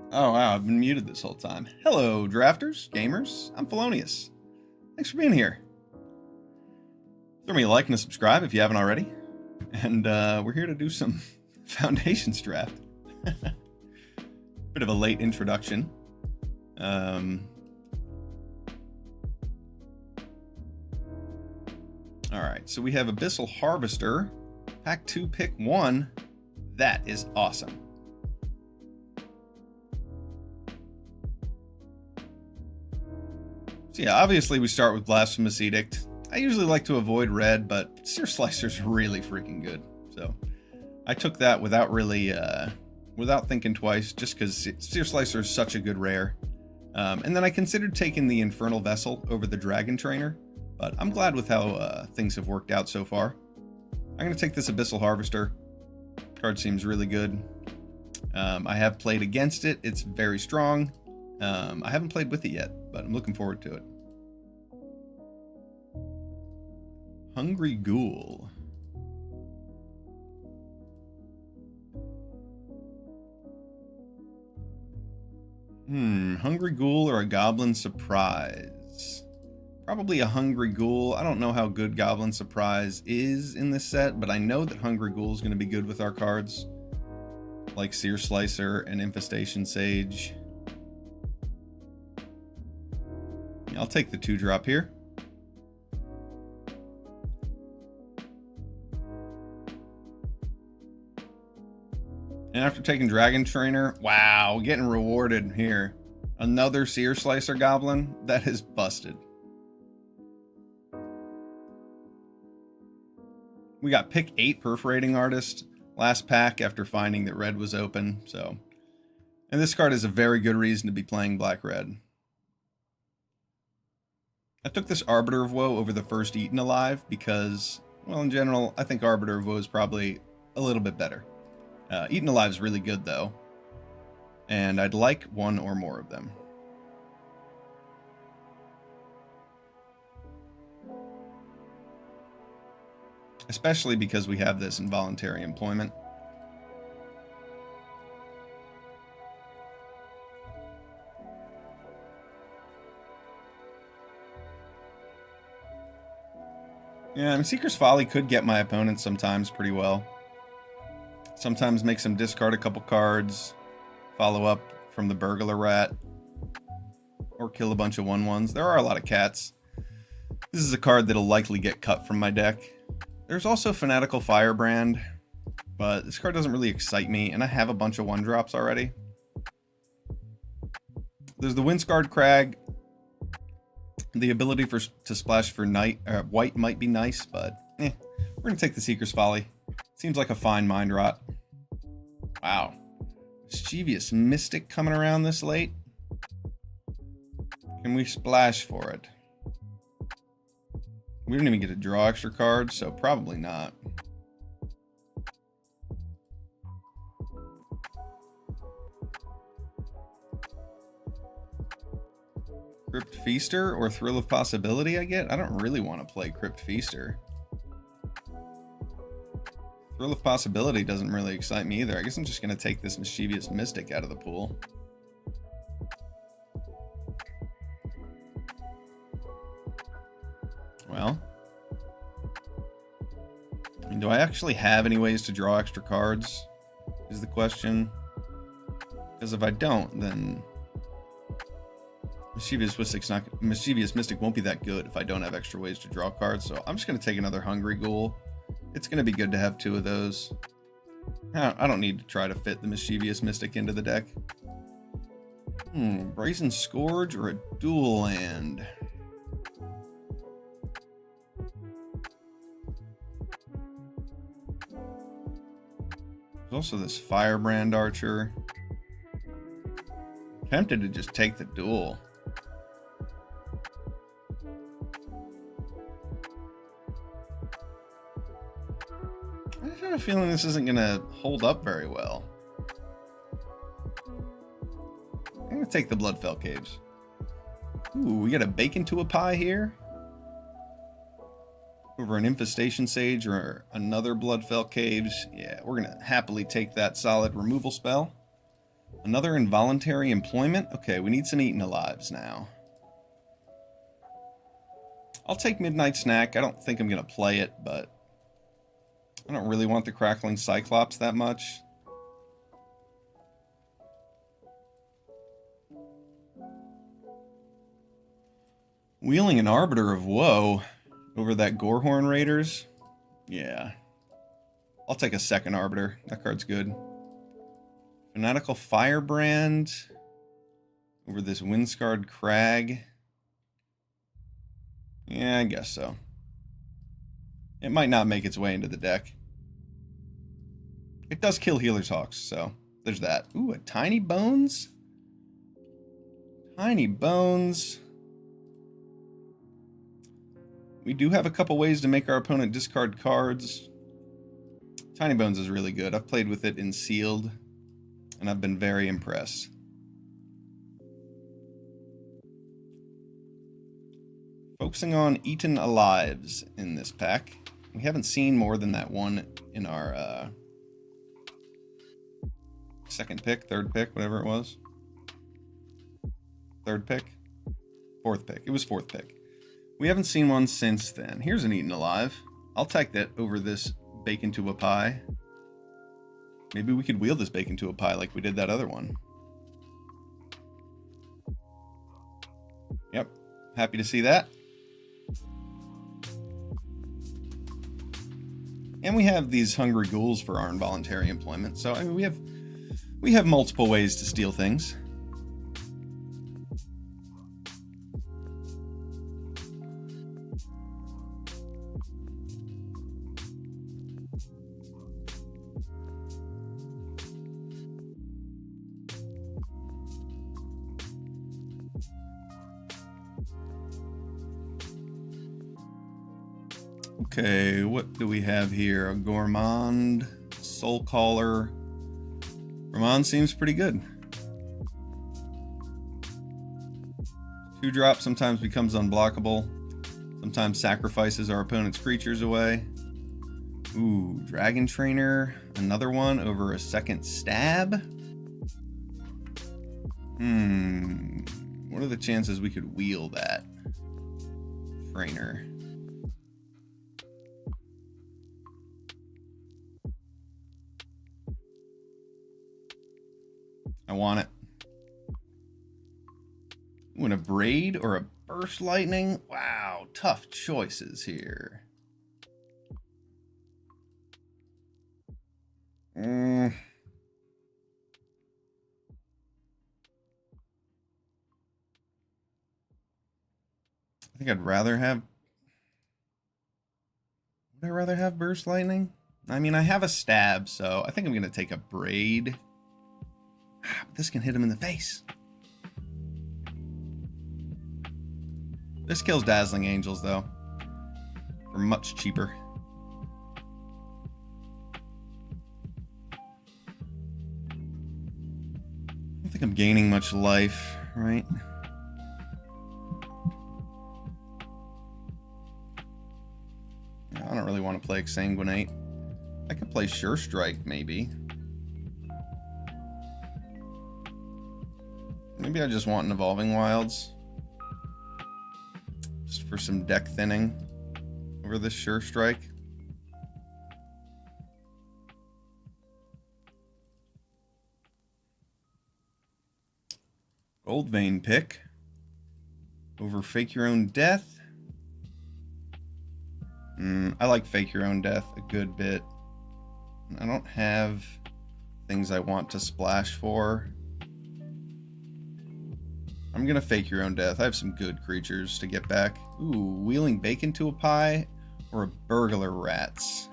Oh wow, I've been muted this whole time. Hello, drafters, gamers. I'm Felonious. Thanks for being here. Throw me a like and a subscribe if you haven't already. And we're here to do some Foundations draft. Bit of a late introduction. Alright, so we have Abyssal Harvester. Pack 2, pick 1. That is awesome. So yeah, obviously we start with Blasphemous Edict. I usually like to avoid red, but Searslicer's really freaking good. So I took that without really, without thinking twice, just because Searslicer is such a good rare. And then I considered taking the Infernal Vessel over the Dragon Trainer, but I'm glad with how things have worked out so far. I'm going to take this Abyssal Harvester. Card seems really good. I have played against it. It's very strong. I haven't played with it yet, but I'm looking forward to it. Hungry Ghoul. Hungry Ghoul or a Goblin Surprise? Probably a Hungry Ghoul. I don't know how good Goblin Surprise is in this set, but I know that Hungry Ghoul is going to be good with our cards, like Searslicer and Infestation Sage. I'll take the 2-drop here. And after taking Dragon Trainer, wow, getting rewarded here. Another Searslicer Goblin? That is busted. We got pick 8 Perforating Artist last pack after finding that red was open, so. And this card is a very good reason to be playing black-red. I took this Arbiter of Woe over the first Eaten Alive because, well, in general, I think Arbiter of Woe is probably a little bit better. Eaten Alive is really good, though, and I'd like one or more of them. Especially because we have this Involuntary Employment. Yeah, I mean, Seeker's Folly could get my opponent sometimes pretty well. Sometimes makes them discard a couple cards, follow up from the Burglar Rat, or kill a bunch of 1/1s. There are a lot of cats. This is a card that'll likely get cut from my deck. There's also Fanatical Firebrand, but this card doesn't really excite me, and I have a bunch of 1-drops already. There's the Windscarred Crag. The ability to splash for white might be nice, but we're going to take the Seeker's Folly. Seems like a fine Mind Rot. Wow. Mischievous Mystic coming around this late. Can we splash for it? We don't even get to draw extra cards, so probably not. Crypt Feaster or Thrill of Possibility I get? I don't really want to play Crypt Feaster. Thrill of Possibility doesn't really excite me either. I guess I'm just going to take this Mischievous Mystic out of the pool. Well, I mean, do I actually have any ways to draw extra cards? Is the question. Because if I don't, then Mischievous Mystic won't be that good if I don't have extra ways to draw cards. So I'm just going to take another Hungry Ghoul. It's going to be good to have 2 of those. I don't need to try to fit the Mischievous Mystic into the deck. Brazen Scourge or a dual land? There's also this Firebrand Archer. Tempted to just take the duel. I just have a feeling this isn't going to hold up very well. I'm going to take the Bloodfell Caves. Ooh, we got a bake into a pie here. Over an Infestation Sage or another Bloodfell Caves. Yeah, we're going to happily take that solid removal spell. Another Involuntary Employment. Okay, we need some Eaten Alives now. I'll take Midnight Snack. I don't think I'm going to play it, but I don't really want the Crackling Cyclops that much. Wheeling an Arbiter of Woe over that Gorehorn Raiders. Yeah. I'll take a second Arbiter. That card's good. Fanatical Firebrand over this Windscarred Crag. Yeah, I guess so. It might not make its way into the deck. It does kill Healer's Hawks, so there's that. Ooh, a Tiny Bones? Tiny Bones. We do have a couple ways to make our opponent discard cards. Tiny Bones is really good. I've played with it in Sealed, and I've been very impressed. Focusing on Eaten Alives in this pack. We haven't seen more than that one in our second pick, third pick, whatever it was. Third pick? Fourth pick. It was fourth pick. We haven't seen one since then. Here's an Eaten Alive. I'll take that over this Bacon to a Pie. Maybe we could wheel this Bacon to a Pie like we did that other one. Yep. Happy to see that. And we have these Hungry Ghouls for our Involuntary Employment. So I mean, we have multiple ways to steal things. Okay, what do we have here? A Gourmand, Soul Caller. Gourmand seems pretty good. 2-drop sometimes becomes unblockable. Sometimes sacrifices our opponent's creatures away. Ooh, Dragon Trainer. Another one over a second stab. What are the chances we could wheel that trainer? I want it. Ooh, and a Braid or a Burst Lightning? Wow, tough choices here. I think I'd rather have... Would I rather have Burst Lightning? I mean, I have a Stab, so I think I'm going to take a Braid. This can hit him in the face. This kills Dazzling Angels, though. For much cheaper. I don't think I'm gaining much life, right? I don't really want to play Exsanguinate. I could play Sure Strike, maybe. Maybe I just want an Evolving Wilds. Just for some deck thinning over this Sure Strike. Gold Vein pick. Over Fake Your Own Death. I like Fake Your Own Death a good bit. I don't have things I want to splash for. I'm gonna Fake Your Own Death. I have some good creatures to get back. Ooh, Wheeling Bacon to a Pie or a Burglar Rats.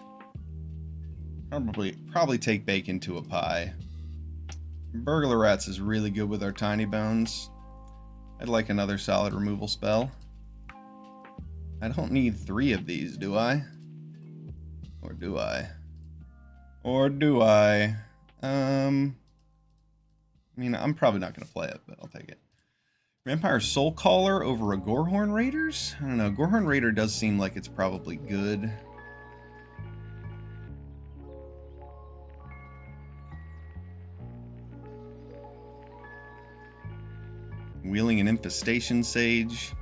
Probably take Bacon to a Pie. Burglar Rats is really good with our Tiny Bones. I'd like another solid removal spell. I don't need 3 of these, do I? Or do I? Or do I? I mean, I'm probably not going to play it, but I'll take it. Vampire Soul Caller over a Gorehorn Raiders? I don't know. Gorehorn Raider does seem like it's probably good. Wheeling an Infestation Sage.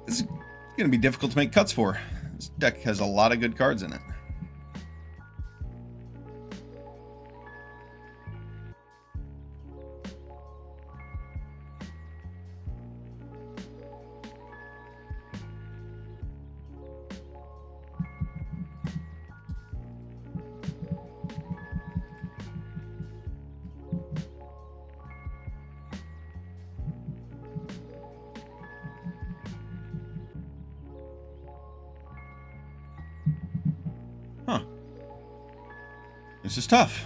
This is going to be difficult to make cuts for. This deck has a lot of good cards in it. Huh. This is tough.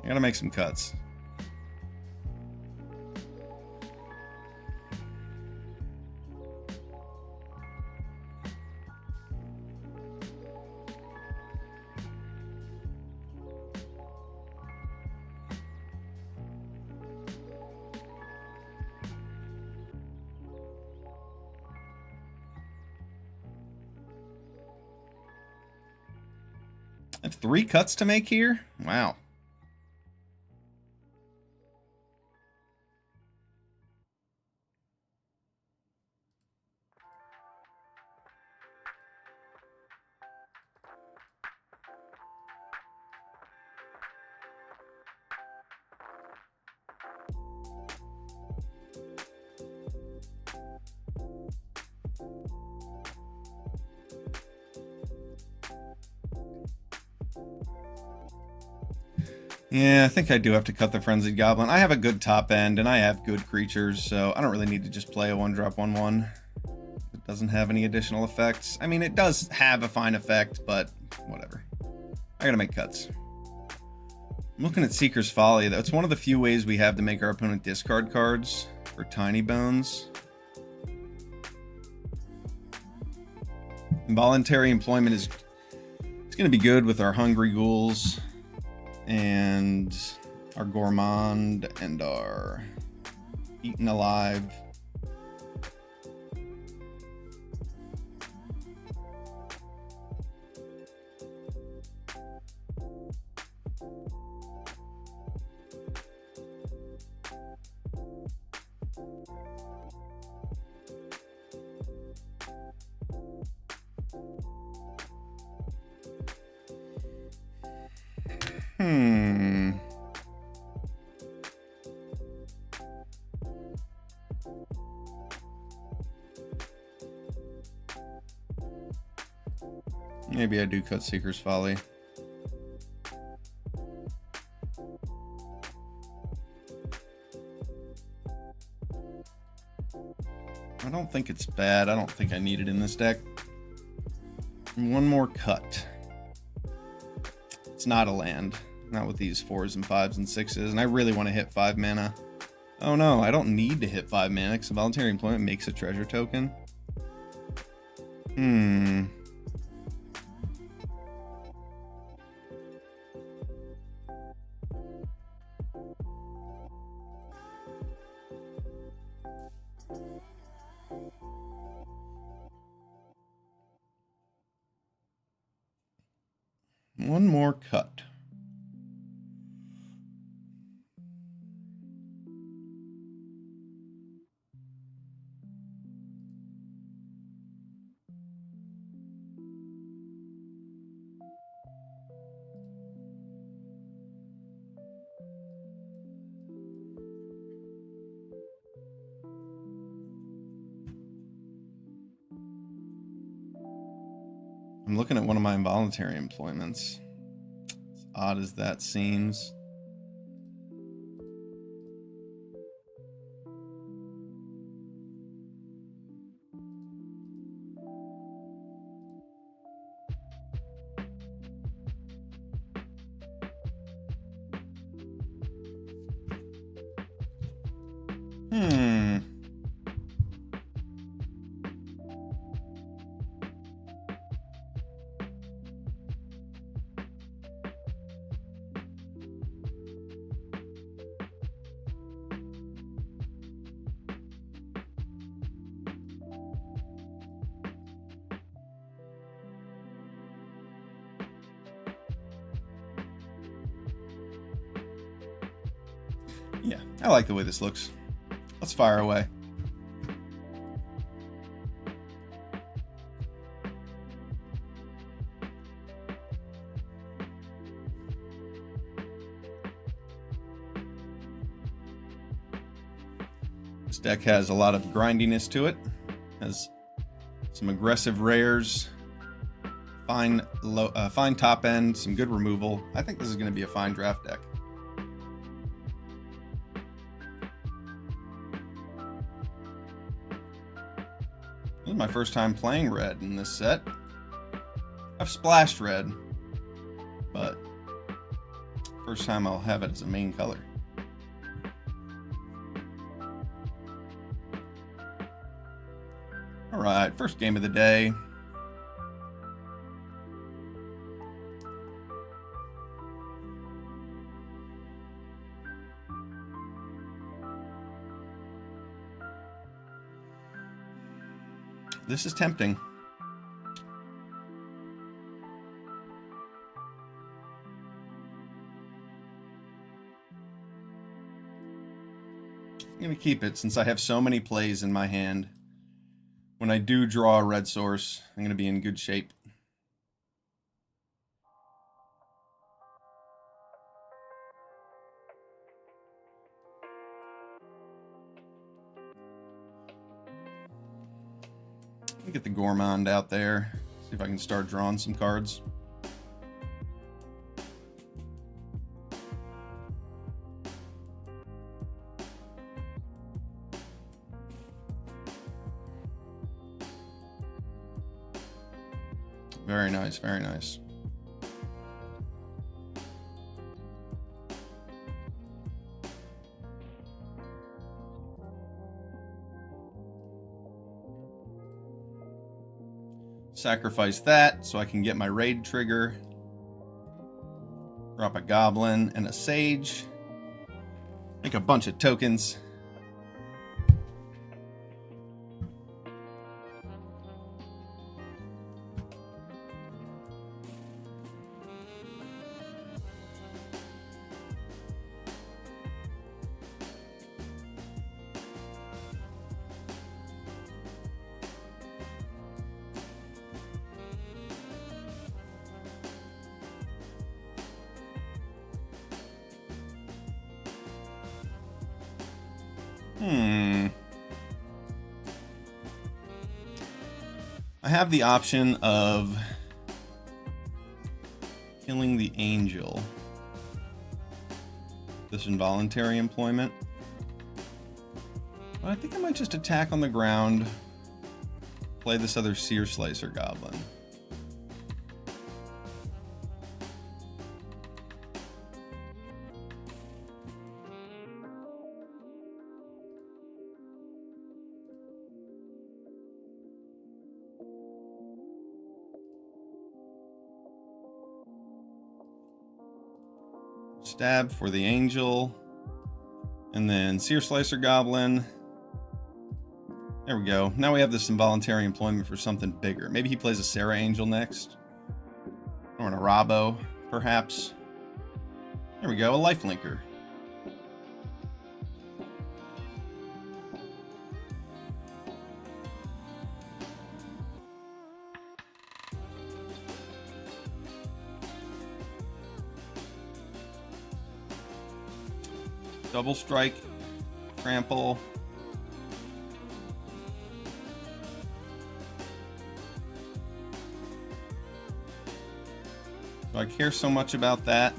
I gotta make some cuts. I have 3 cuts to make here? Wow. Yeah, I think I do have to cut the Frenzied Goblin. I have a good top end, and I have good creatures, so I don't really need to just play a 1-drop 1/1. It doesn't have any additional effects. I mean, it does have a fine effect, but whatever. I gotta make cuts. I'm looking at Seeker's Folly. That's one of the few ways we have to make our opponent discard cards for Tiny Bones. Involuntary Employment is going to be good with our Hungry Ghouls and our Gourmand and our Eaten Alive. Maybe I do cut Seeker's Folly. I don't think it's bad. I don't think I need it in this deck. One more cut. It's not a land. Not with these 4s and 5s and 6s. And I really want to hit 5 mana. Oh no, I don't need to hit 5 mana because Voluntary Employment makes a treasure token. One more cut. I'm looking at one of my involuntary employments. As odd as that seems. Yeah, I like the way this looks. Let's fire away. This deck has a lot of grindiness to it. Has some aggressive rares, fine top end, some good removal. I think this is going to be a fine draft deck. This is my first time playing red in this set. I've splashed red, but first time I'll have it as a main color. Alright, first game of the day. This is tempting. I'm going to keep it since I have so many plays in my hand. When I do draw a red source, I'm going to be in good shape. Let me get the Gourmand out there, see if I can start drawing some cards. Very nice, very nice. Sacrifice that so I can get my raid trigger. Drop a goblin and a sage. Make a bunch of tokens. I have the option of killing the angel. This involuntary employment. But I think I might just attack on the ground. Play this other Searslicer goblin. Stab for the angel, and then Searslicer goblin. There we go. Now we have this involuntary employment for something bigger. Maybe he plays a Sarah Angel next, or an Arabo, perhaps. There we go, a lifelinker. Double strike, trample. Do I care so much about that?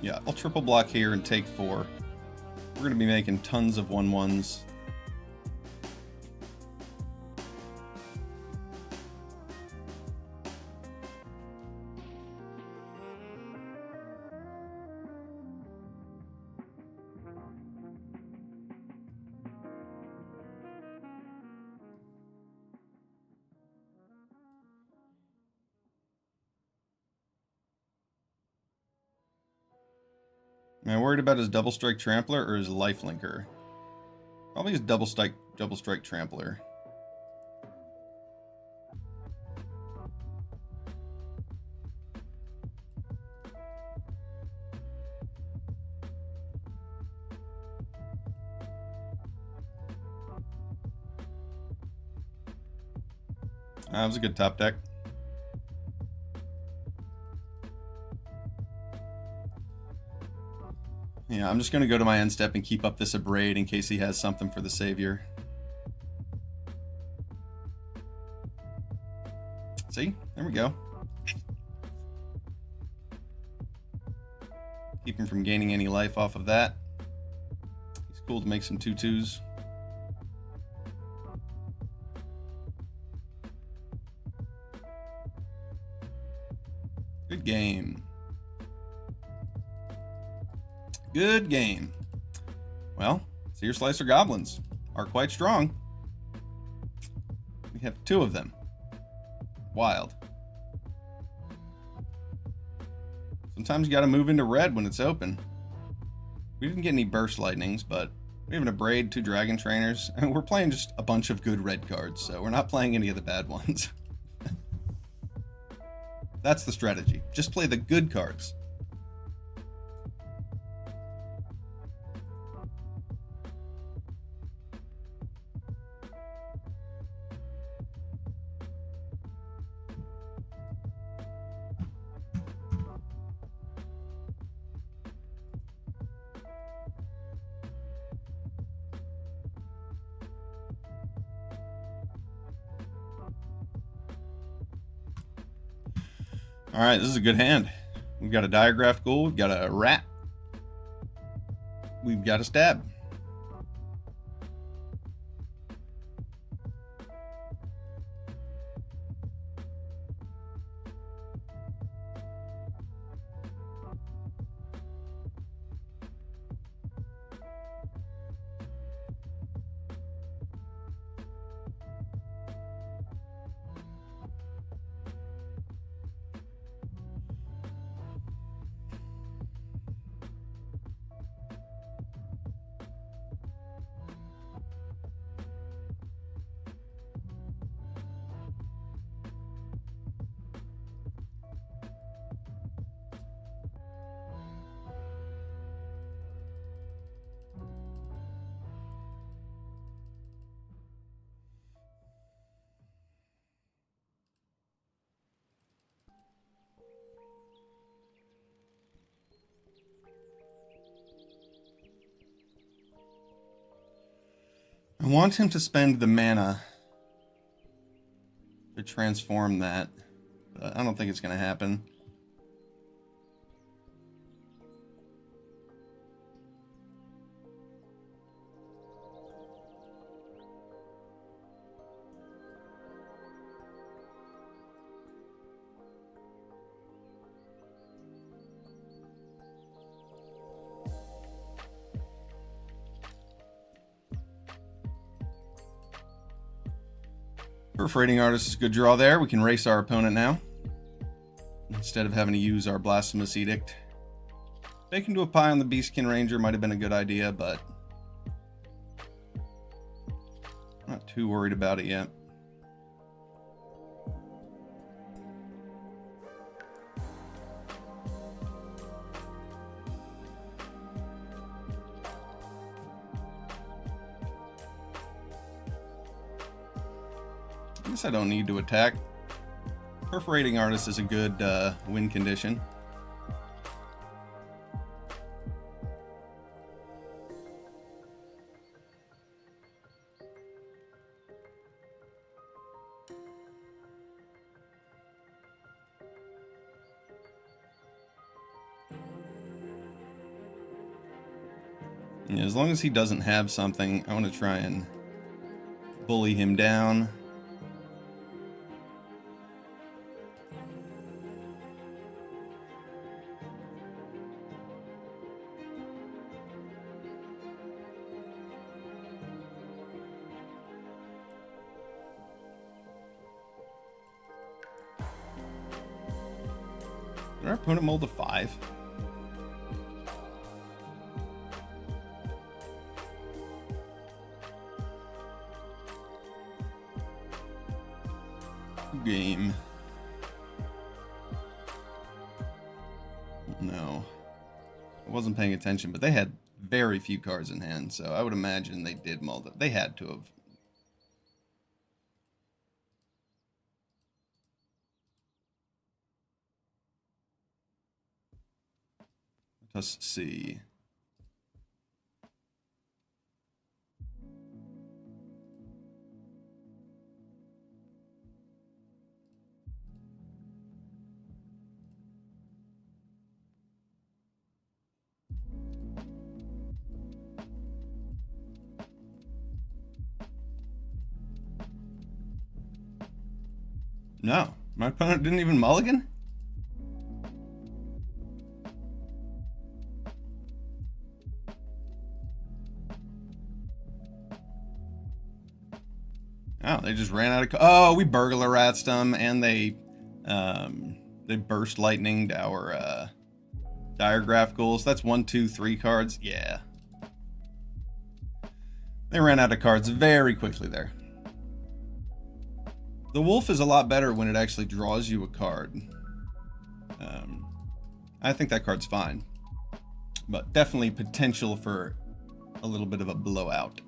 Yeah, I'll triple block here and take 4. We're going to be making tons of 1/1s. Am I worried about his double strike trampler or his life linker? Probably his double strike trampler. That was a good top deck. Yeah, I'm just going to go to my end step and keep up this Abrade in case he has something for the Savior. See? There we go. Keep him from gaining any life off of that. He's cool to make some 2/2s. Good game. Good game. Well, Searslicer goblins are quite strong. We have 2 of them. Wild. Sometimes you gotta move into red when it's open. We didn't get any burst lightnings, but we have an Abrade, 2 dragon trainers, and we're playing just a bunch of good red cards, so we're not playing any of the bad ones. That's the strategy. Just play the good cards. All right, this is a good hand. We've got a Diagraph Ghoul, we've got a Rat, we've got a Stab. I want him to spend the mana to transform that, but I don't think it's going to happen. Perforating Artist is a good draw there. We can race our opponent now, instead of having to use our Blasphemous Edict. Making to a pie on the Beastkin Ranger might have been a good idea, but I'm not too worried about it yet. I guess I don't need to attack. Perforating Artist is a good win condition. Yeah, as long as he doesn't have something, I want to try and bully him down. Did our opponent mold a 5? Game. No. I wasn't paying attention, but they had very few cards in hand, so I would imagine they did mold it. They had to have. Let's see. No, my opponent didn't even mulligan? Oh, they just ran out of... Oh, we burglar ratsed them, and they burst lightninged our diagraph ghouls. That's 1, 2, 3 cards. Yeah. They ran out of cards very quickly there. The wolf is a lot better when it actually draws you a card. I think that card's fine. But definitely potential for a little bit of a blowout.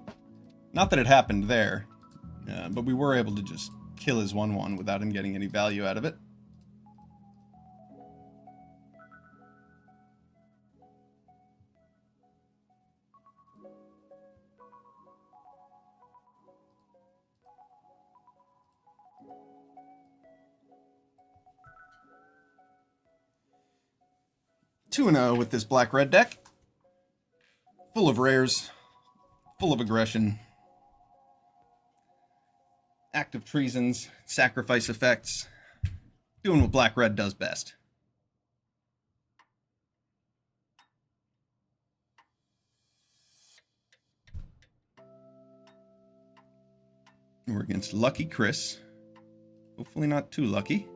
Not that it happened there, but we were able to just kill his 1/1 without him getting any value out of it. Two 2-0 with this black-red deck. Full of rares, full of aggression, active treasons, sacrifice effects, doing what black-red does best. We're against Lucky Chris. Hopefully not too lucky.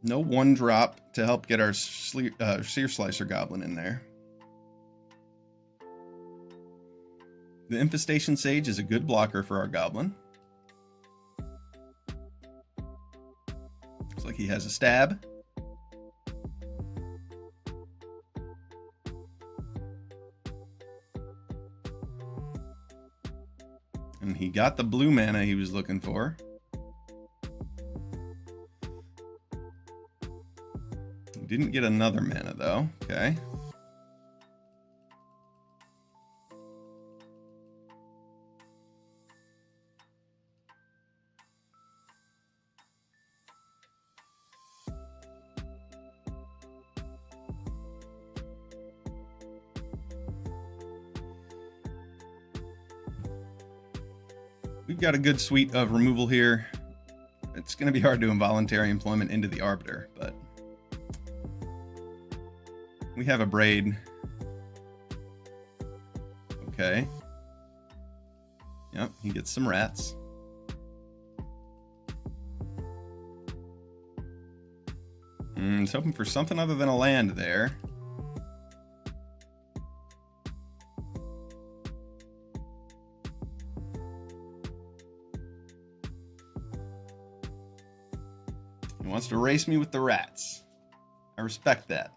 No 1-drop to help get our Searslicer Goblin in there. The Infestation Sage is a good blocker for our Goblin. Looks like he has a stab. And he got the blue mana he was looking for. Didn't get another mana though. Okay. We've got a good suite of removal here. It's going to be hard to involuntary employment into the Arbiter, but we have a Braid. Okay. Yep, he gets some rats. He's hoping for something other than a land there. He wants to race me with the rats. I respect that.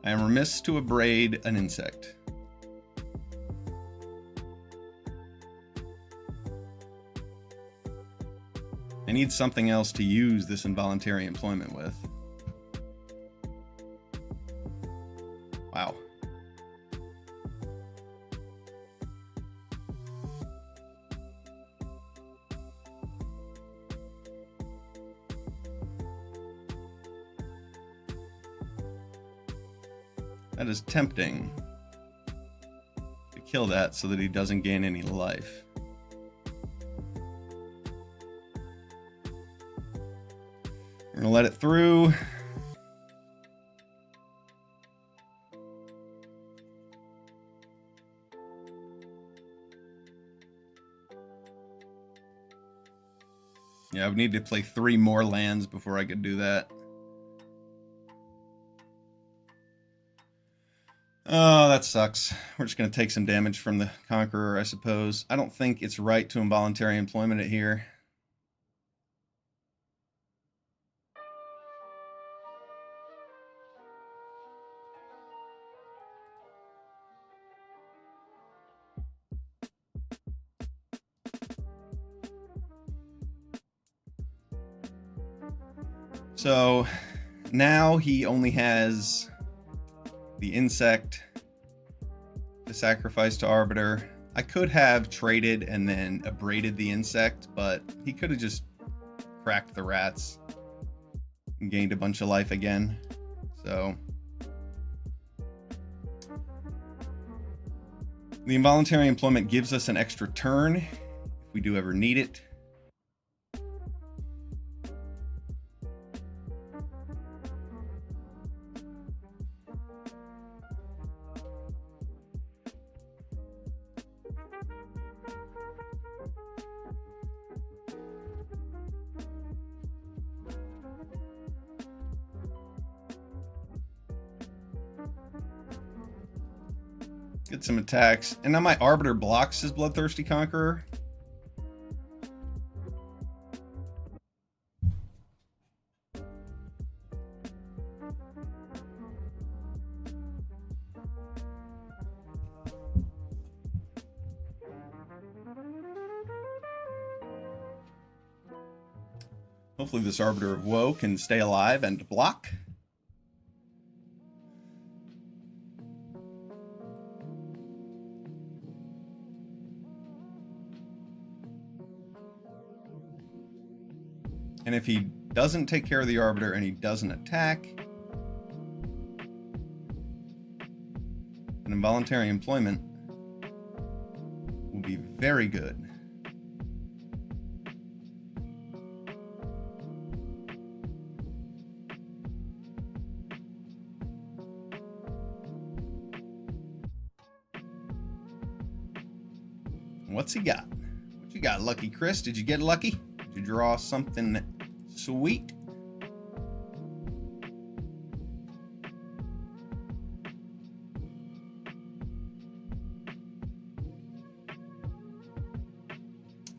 I am remiss to abrade an insect. I need something else to use this involuntary employment with. Wow. That is tempting to kill that so that he doesn't gain any life. We're gonna let it through. Yeah, I would need to play 3 more lands before I could do that. Oh, that sucks. We're just going to take some damage from the Conqueror, I suppose. I don't think it's right to involuntary employment it here. So now he only has the insect to sacrifice to Arbiter. I could have traded and then abraded the insect, but he could have just cracked the rats and gained a bunch of life again. So the involuntary employment gives us an extra turn if we do ever need it. Get some attacks. And now my Arbiter blocks his Bloodthirsty Conqueror. Hopefully this Arbiter of Woe can stay alive and block. And if he doesn't take care of the Arbiter and he doesn't attack, an involuntary employment will be very good. What's he got? What you got, Lucky Chris? Did you get lucky? Did you draw something sweet?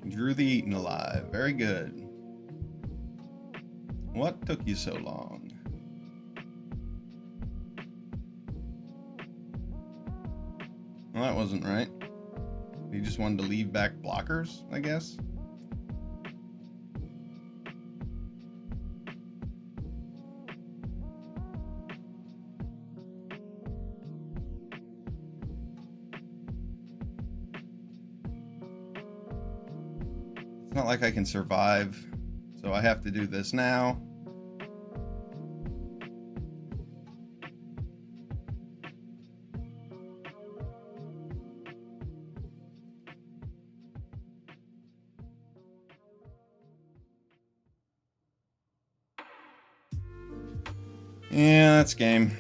Drew the Eaten Alive. Very good. What took you so long? Well, that wasn't right. He just wanted to leave back blockers, I guess. It's not like I can survive, so I have to do this now. Yeah, that's game.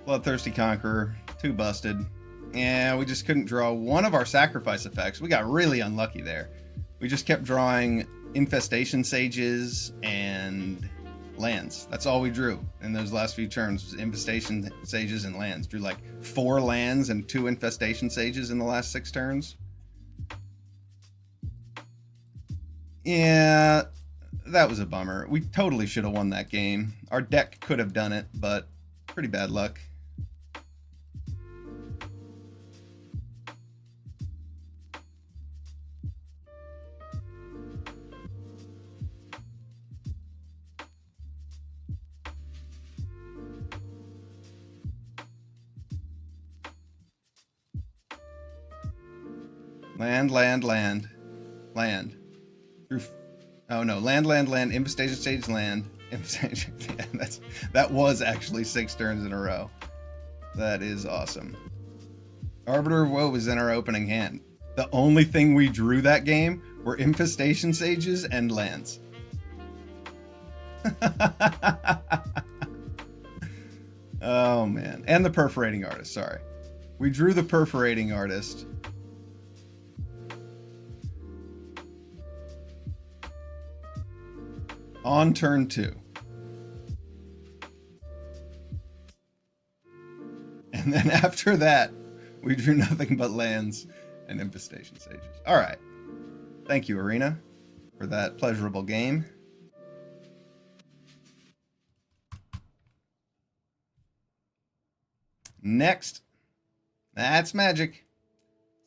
Bloodthirsty Conqueror, 2 busted. Yeah, we just couldn't draw one of our sacrifice effects. We got really unlucky there. We just kept drawing Infestation Sages and lands. That's all we drew in those last few turns, was Infestation Sages and lands. Drew like 4 lands and 2 Infestation Sages in the last 6 turns. Yeah, that was a bummer. We totally should have won that game. Our deck could have done it, but Pretty bad luck. Land, land, land. Land. Through. Oh no, land, land, land. Infestation stage, land. Infestation. Yeah, that was actually 6 turns in a row. That is awesome. Arbiter of Woe was in our opening hand. The only thing we drew that game were infestation sages and lands. Oh man, and the perforating artist. Sorry, we drew the perforating artist. On turn 2. And then after that, we drew nothing but lands and infestation sages. All right. Thank you, Arena, for that pleasurable game. Next. That's Magic.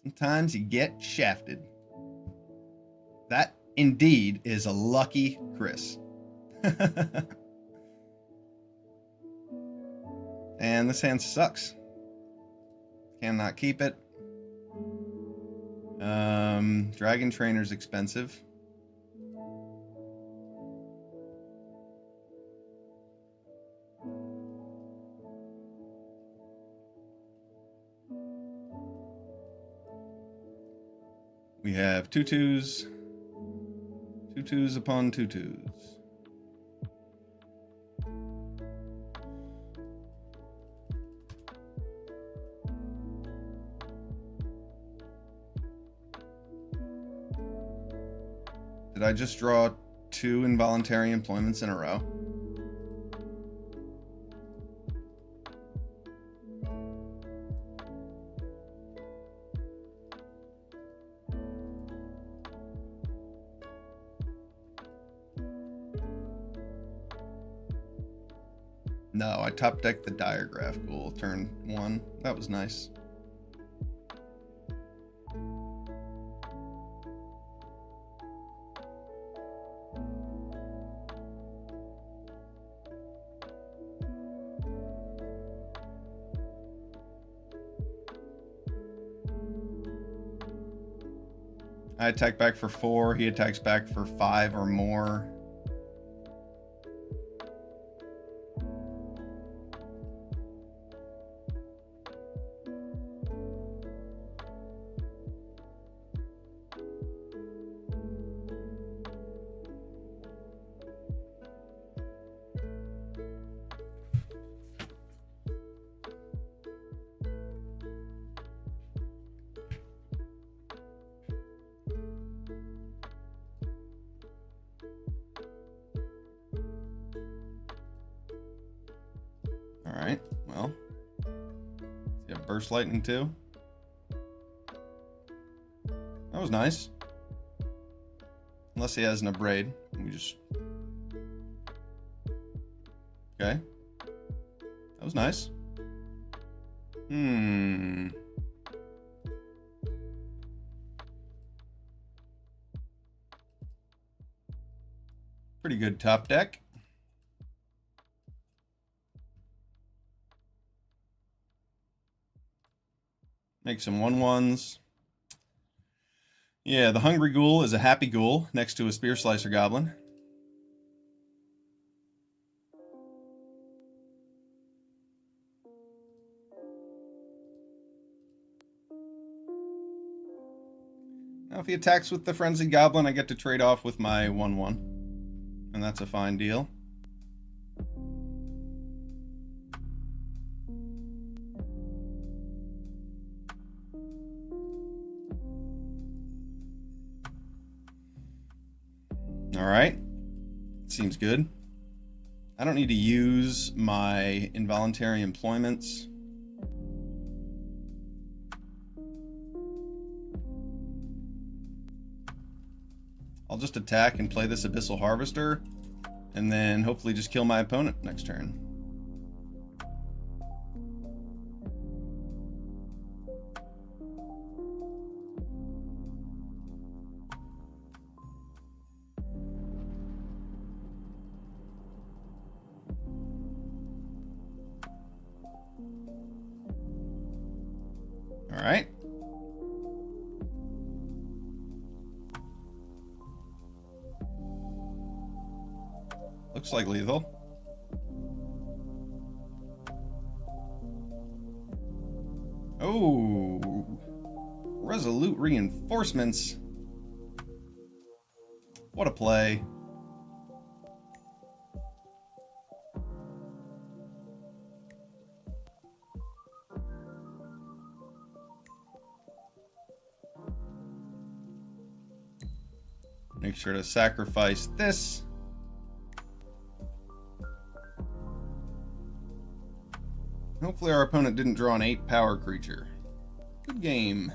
Sometimes you get shafted. That indeed is a lucky Chris. And this hand sucks. Cannot keep it. Dragon Trainer's expensive. We have 2/2s. 2/2s upon 2/2s. Did I just draw 2 involuntary employments in a row? No, I top decked the Diagraph Ghoul turn 1. That was nice. I attack back for 4. He attacks back for 5 or more. Alright, well. You have Burst Lightning too? That was nice. Unless he has an Abrade. We just... Okay. That was nice. Pretty good top deck. Make some 1/1s. Yeah, the Hungry Ghoul is a happy ghoul next to a Spear Slicer Goblin. Now if he attacks with the Frenzied Goblin, I get to trade off with my 1/1. And that's a fine deal. Alright. Seems good. I don't need to use my involuntary employments. I'll just attack and play this Abyssal Harvester, and then hopefully just kill my opponent next turn. Looks like lethal. Oh, resolute reinforcements. What a play. Make sure to sacrifice this. Hopefully our opponent didn't draw an 8 power creature. Good game.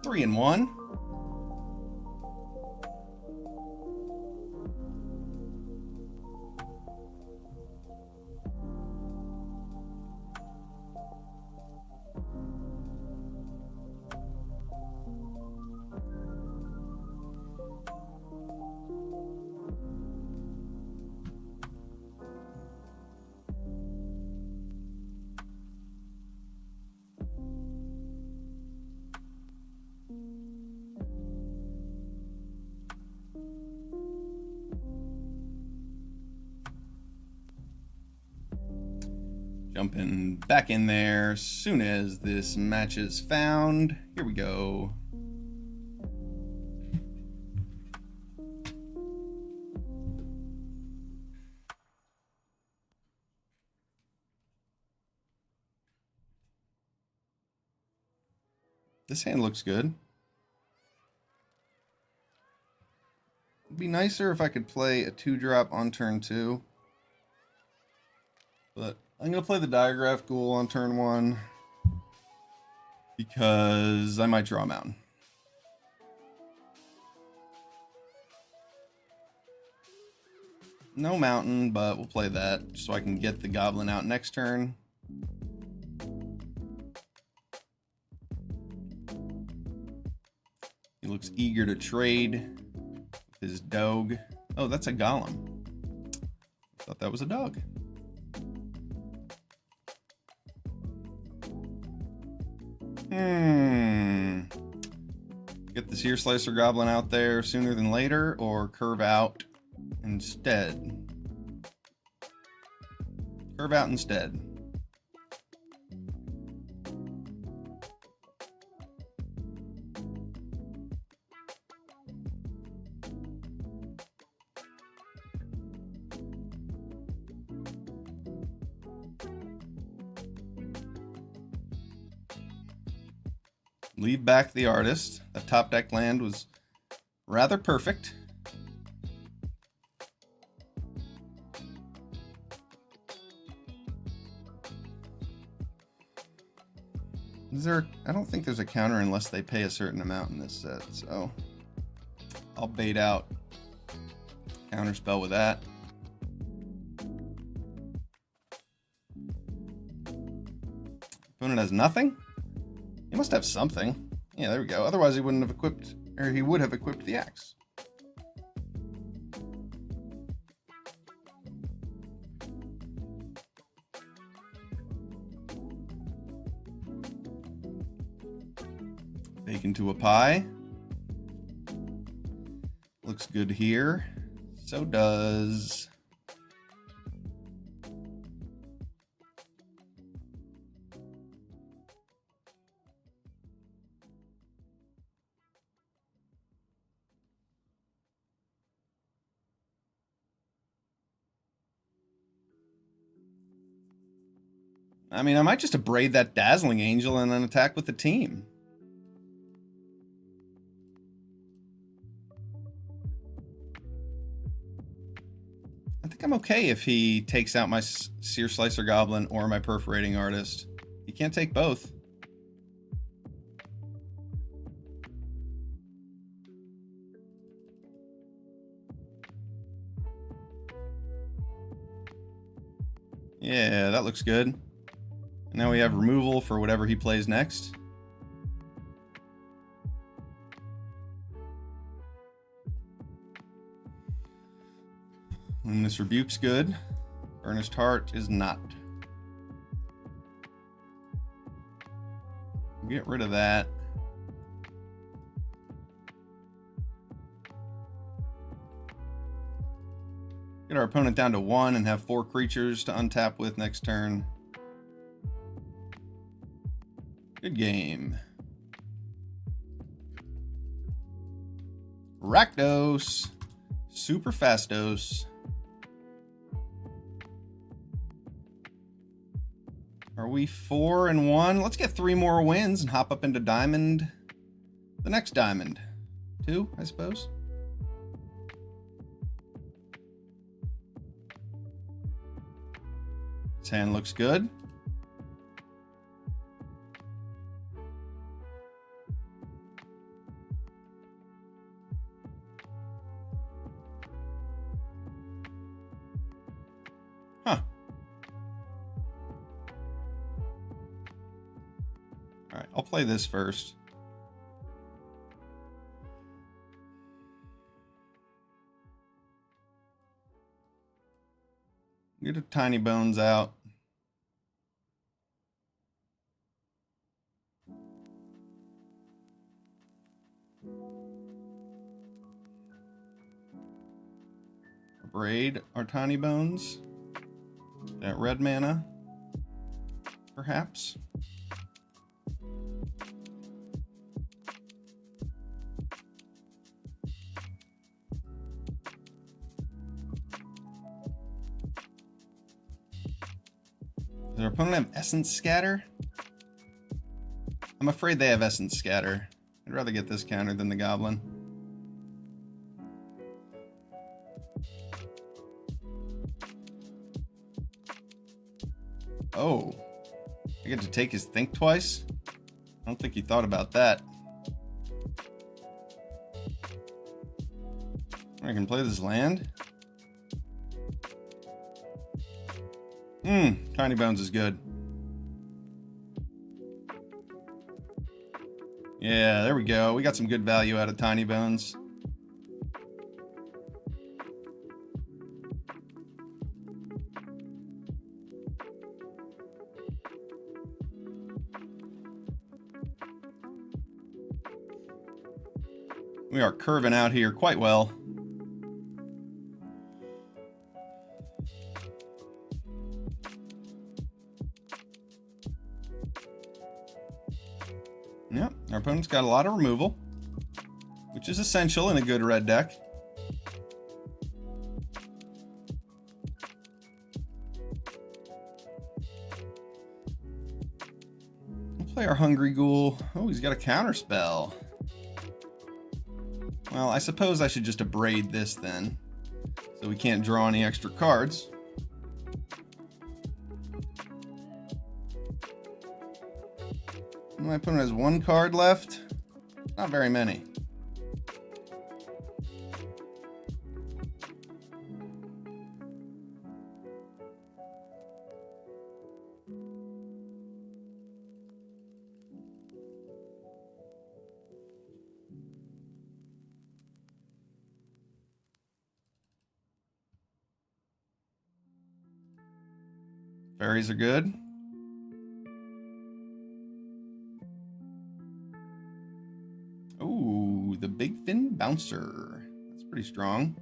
Three and one. Jumping back in there as soon as this match is found. Here we go. This hand looks good. It'd be nicer if I could play a 2-drop on turn 2. But I'm going to play the Diagraph Ghoul on turn 1 because I might draw a mountain. No mountain, but we'll play that so I can get the goblin out next turn. He looks eager to trade with his dog. Oh, that's a golem. I thought that was a dog. Get the Searslicer Goblin out there sooner than later, or curve out instead. Curve out instead. Leave back the artist. The top deck land was rather perfect. I don't think there's a counter unless they pay a certain amount in this set, so I'll bait out counter spell with that. Opponent has nothing? He must have something. Yeah, there we go. Otherwise he wouldn't have equipped, or he would have equipped the axe. Bake into a pie. Looks good here. So does I mean, I might just abrade that Dazzling Angel and then attack with the team. I think I'm okay if he takes out my Searslicer Goblin or my Perforating Artist. He can't take both. Yeah, that looks good. Now we have removal for whatever he plays next. Luminous Rebuke's good. Burnished Heart is not. Get rid of that. Get our opponent down to 1 and have 4 creatures to untap with next turn. Good game. Rakdos. Super Fastos. Are we 4-1? Let's get 3 more wins and hop up into Diamond. The next Diamond. 2, I suppose. This hand looks good. Huh. All right, I'll play this first. Get a Tiny Bones out. Braid our Tiny Bones. That red mana, perhaps. Does our opponent have Essence Scatter? I'm afraid they have Essence Scatter. I'd rather get this counter than the Goblin. Oh, I get to take his Think Twice? I don't think he thought about that. I can play this land. Tiny Bones is good. Yeah, there we go. We got some good value out of Tiny Bones. We are curving out here quite well. Yep, our opponent's got a lot of removal, which is essential in a good red deck. We'll play our Hungry Ghoul. Oh, he's got a counter spell. Well, I suppose I should just abrade this then, so we can't draw any extra cards. My opponent has 1 card left. Not very many. Fairies are good. Ooh, the Big Fin Bouncer. That's pretty strong.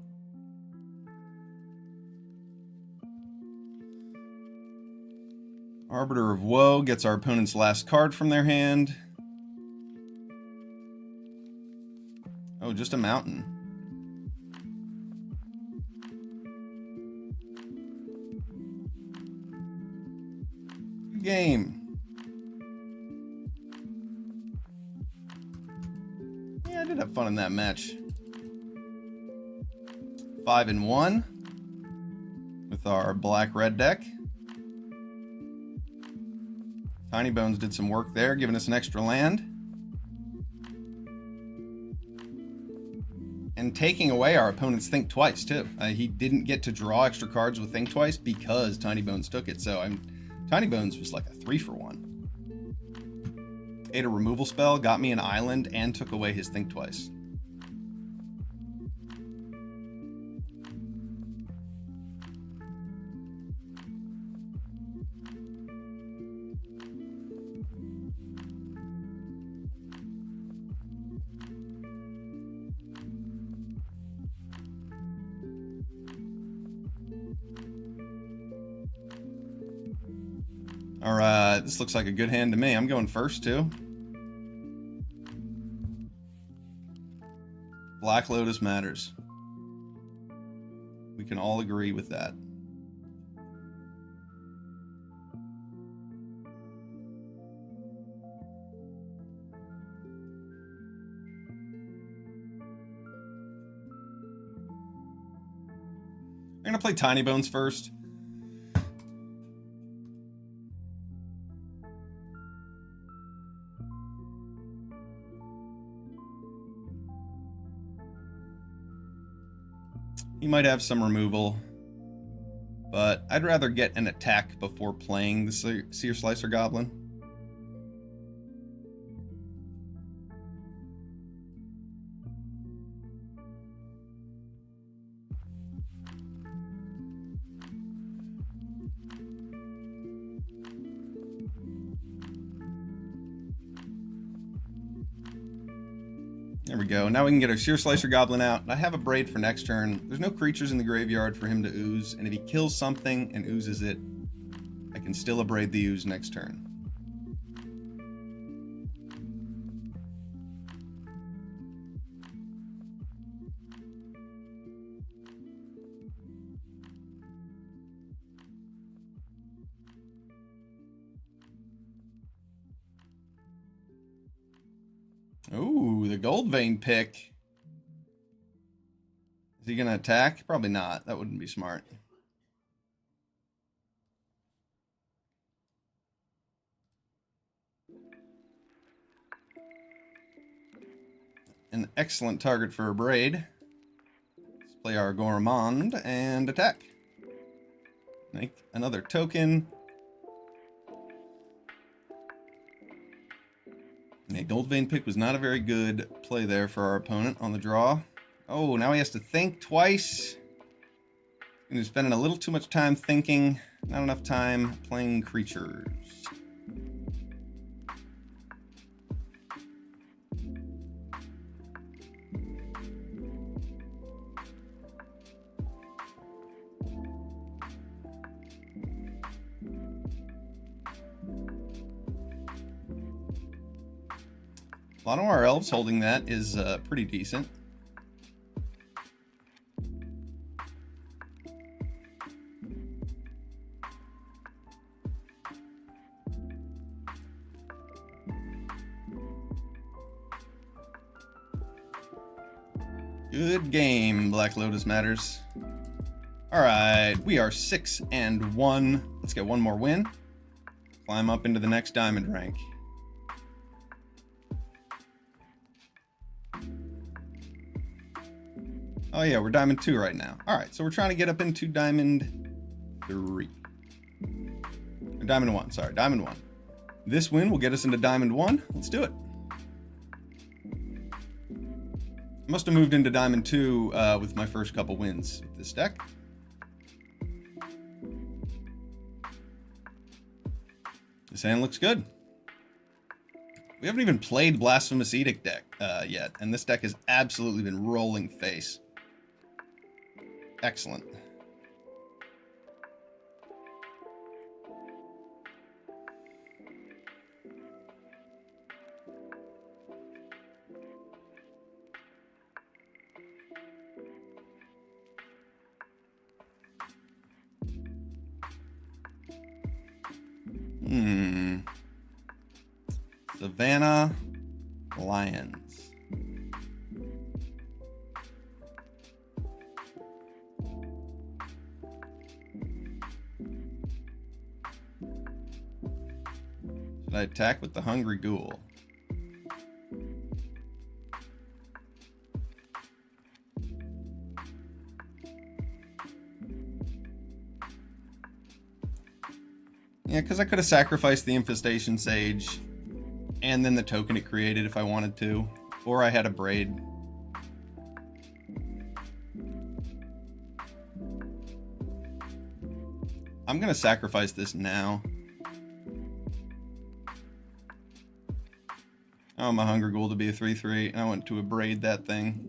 Arbiter of Woe gets our opponent's last card from their hand. Oh, just a mountain. Good game. Yeah, I did have fun in that match. 5-1 with our black-red deck. Tiny Bones did some work there, giving us an extra land. And taking away our opponent's Think Twice, too. He didn't get to draw extra cards with Think Twice because Tiny Bones took it. So Tiny Bones was like a 3-for-1. Ate a removal spell, got me an island, and took away his Think Twice. Alright, this looks like a good hand to me. I'm going first, too. Black Lotus matters. We can all agree with that. I'm going to play Tiny Bones first. He might have some removal, but I'd rather get an attack before playing the Searslicer Goblin. There we go. Now we can get our Searslicer Goblin out. I have a Braid for next turn. There's no creatures in the graveyard for him to ooze, and if he kills something and oozes it, I can still abrade the ooze next turn. Ooh, the Gold Vein pick. Is he going to attack? Probably not. That wouldn't be smart. An excellent target for a Braid. Let's play our Gourmand and attack. Make another token. A Gold Vein pick was not a very good play there for our opponent on the draw. Oh, now he has to think twice. He's spending a little too much time thinking, not enough time playing creatures. A lot of our elves holding that is pretty decent. Good game, Black Lotus matters. Alright, we are 6-1. Let's get one more win. Climb up into the next diamond rank. Oh yeah, we're Diamond 2 right now. Alright, so we're trying to get up into Diamond 3. Or Diamond 1, sorry, Diamond 1. This win will get us into Diamond 1. Let's do it. I must have moved into Diamond 2 with my first couple wins with this deck. This hand looks good. We haven't even played Blasphemous Edict deck yet, and this deck has absolutely been rolling face. Excellent. Savannah Lions. Should I attack with the Hungry Ghoul? Yeah, because I could have sacrificed the Infestation Sage and then the token it created if I wanted to. Or I had a Braid. I'm going to sacrifice this now. I want my Hunger Ghoul to be a 3/3, and I want to abrade that thing.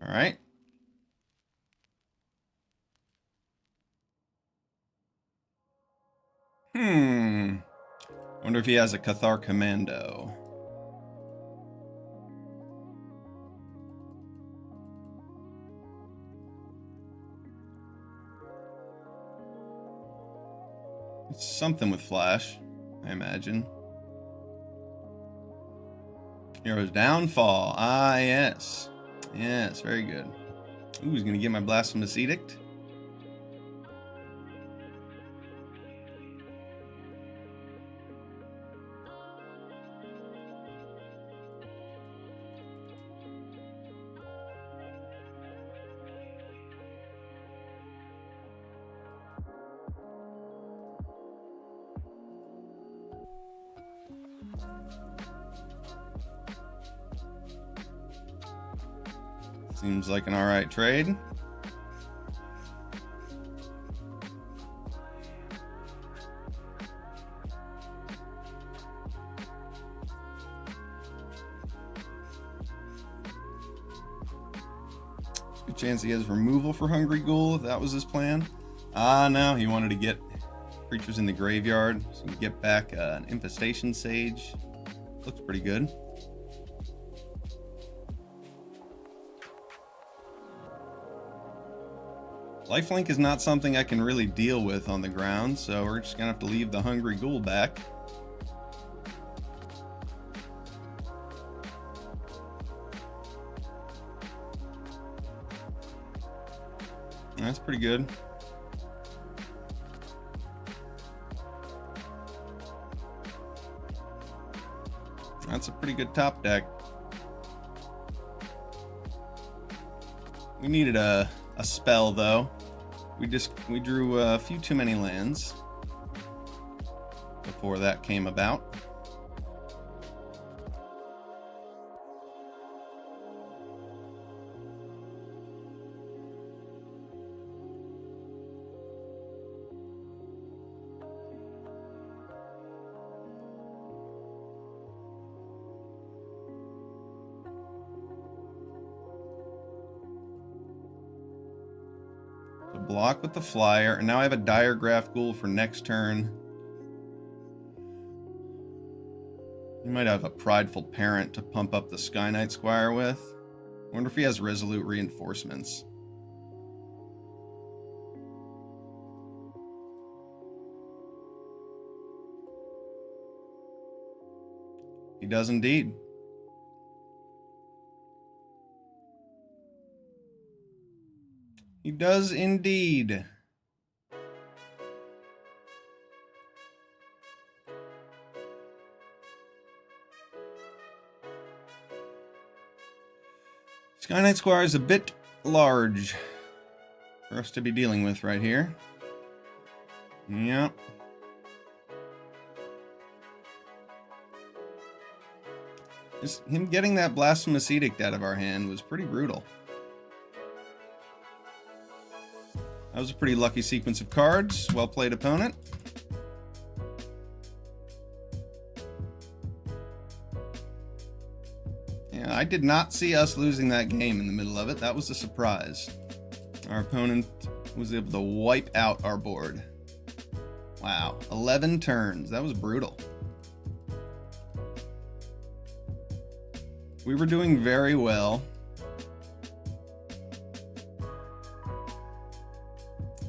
All right. Wonder if he has a Cathar Commando. It's something with flash, I imagine. Hero's Downfall. Ah, yes. Yes, very good. Ooh, he's going to get my Blasphemous Edict. Seems like an alright trade. Good chance he has removal for Hungry Ghoul, if that was his plan. Ah, no, he wanted to get creatures in the graveyard so he can get back an Infestation Sage. Looks pretty good. Lifelink is not something I can really deal with on the ground, so we're just gonna have to leave the Hungry Ghoul back. That's pretty good. That's a pretty good top deck. We needed a spell though. We drew a few too many lands before that came about. Block with the flyer, and now I have a Diregraph Ghoul for next turn. He might have a Prideful Parent to pump up the Sky Knight Squire with. I wonder if he has Resolute Reinforcements. He does indeed. He does indeed. Sky Knight Squire is a bit large for us to be dealing with right here. Yep. Just him getting that Blasphemous Edict out of our hand was pretty brutal. That was a pretty lucky sequence of cards. Well played, opponent. Yeah, I did not see us losing that game in the middle of it. That was a surprise. Our opponent was able to wipe out our board. Wow, 11 turns. That was brutal. We were doing very well.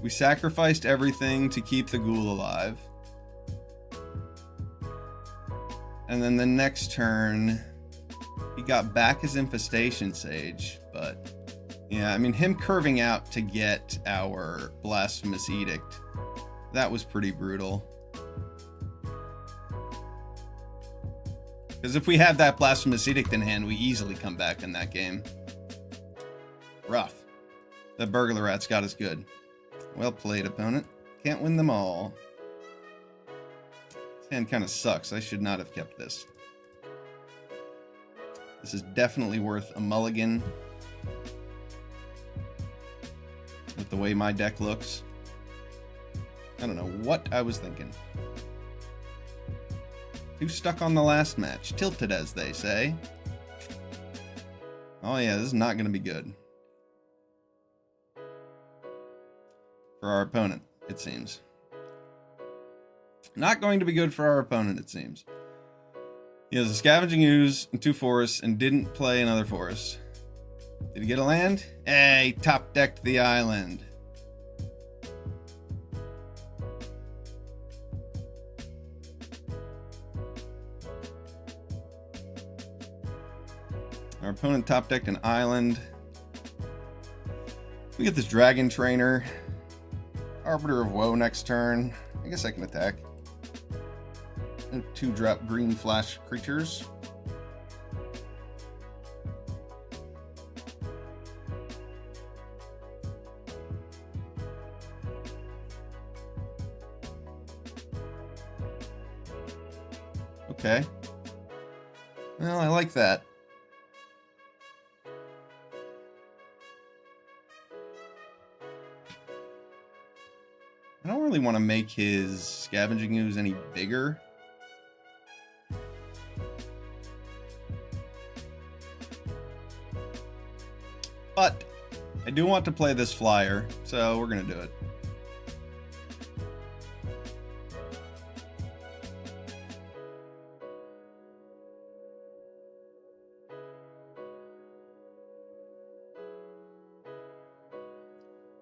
We sacrificed everything to keep the ghoul alive. And then the next turn, he got back his Infestation Sage. But, yeah, I mean, him curving out to get our Blasphemous Edict, that was pretty brutal. Because if we had that Blasphemous Edict in hand, we easily come back in that game. Rough. That Burglar Rat's got us good. Well played, opponent. Can't win them all. This hand kind of sucks. I should not have kept this. This is definitely worth a mulligan. With the way my deck looks. I don't know what I was thinking. Too stuck on the last match. Tilted, as they say. Oh yeah, this is not going to be good. for our opponent, it seems. Not going to be good for our opponent, it seems. He has a Scavenging Ooze and 2 forests and didn't play another forest. Did he get a land? Hey, he top decked the island. Our opponent top decked an island. We get this Dragon Trainer. Arbiter of Woe next turn. I guess I can attack. 2-drop green flash creatures. Okay. Well, I like that. I don't really want to make his Scavenging Ooze any bigger. But I do want to play this flyer, so we're going to do it.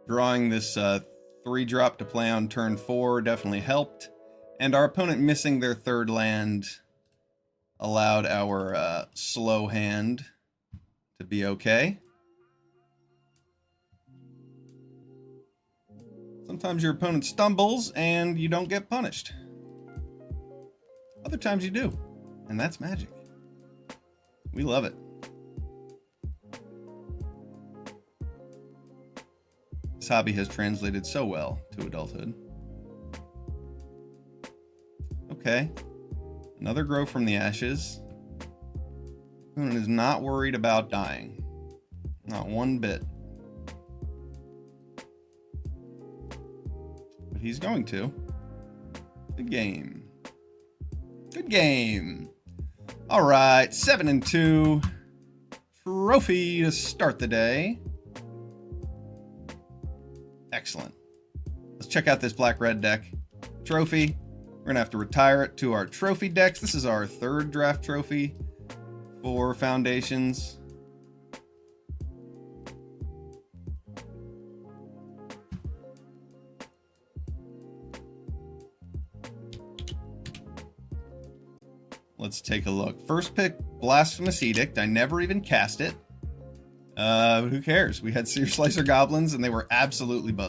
Drawing this 3-drop to play on turn 4 definitely helped. And our opponent missing their 3rd land allowed our slow hand to be okay. Sometimes your opponent stumbles and you don't get punished. Other times you do. And that's magic. We love it. This hobby has translated so well to adulthood. Okay. Another Grow from the Ashes. Opponent is not worried about dying. Not one bit. But he's going to. Good game. Good game. All right, 7-2. Trophy to start the day. Excellent. Let's check out this black-red deck. Trophy. We're going to have to retire it to our trophy decks. This is our 3rd draft trophy for Foundations. Let's take a look. First pick, Blasphemous Edict. I never even cast it. Who cares? We had Searslicer Goblins, and they were absolutely busted.